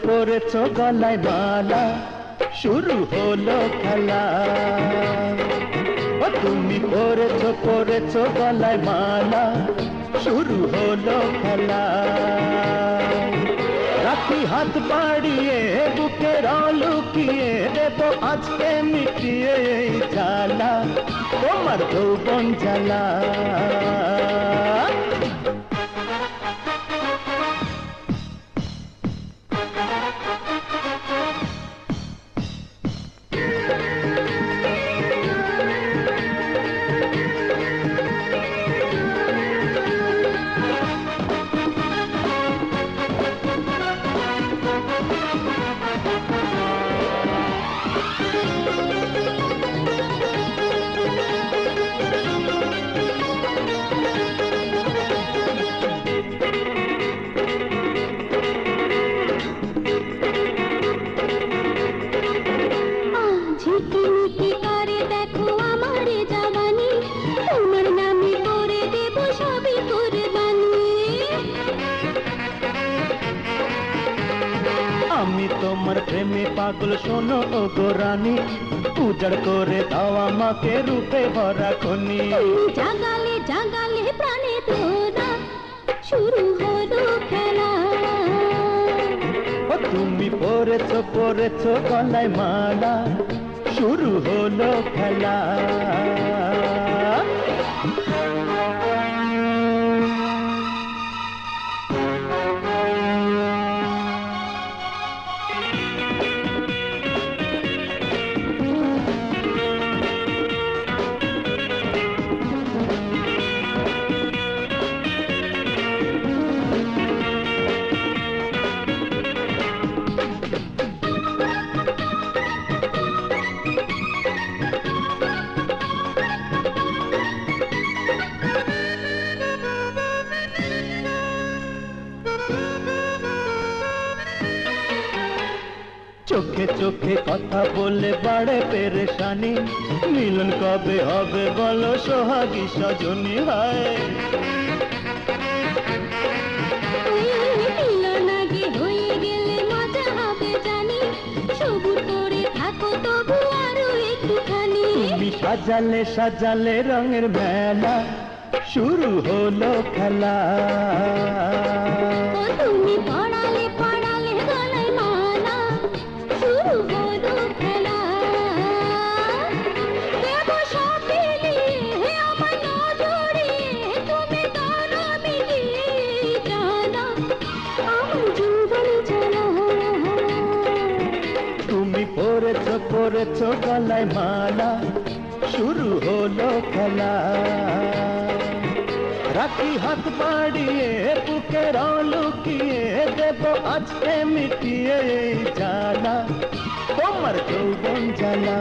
পরেছো গলায় মালা শুরু হলো খেলা তুমি পরেছো গলায় মালা শুরু হলো খেলা রাখি হাত বাড়িয়ে বুকের লুকিয়ে দেব আজকে মিটিয়ে এই জ্বালা তোমার যৌবন জ্বালা পাগল শোনো ও গোরানি উজাড় করে দাও আমাকে রূপে ভরা খনি জাগালে জাগালে প্রাণে তোরা শুরু হলো খেলা তুমি পরেছো গলায় মালা শুরু হলো খেলা চোখে চোখে কথা বলে বাড়ে পেরেশানি মিলন কবে হবে বলো সোহাগী সজনী হয় মিলন আগে হয়ে গেলে মজা হবে জানি সবুর করে থাকো তবু আরো একটুখানি তুমি সাজালে সাজালে রঙের মেলা শুরু হলো খেলা তুমি পড়ালে পড়ালে গলায় মালা শুরু হলো খেলা দেব সব বিলিয়ে আমার নজরে তুমি তারা মিলিয়ে জানা আমার জীবন জ্বালা তুমি পরেছো গলায় মালা শুরু হলো খেলা রাখি হাত বাড়িয়ে বুকের লুকিয়ে দেব আজকে মিটিয়ে এই জ্বালা তোমার যৌবন জ্বালা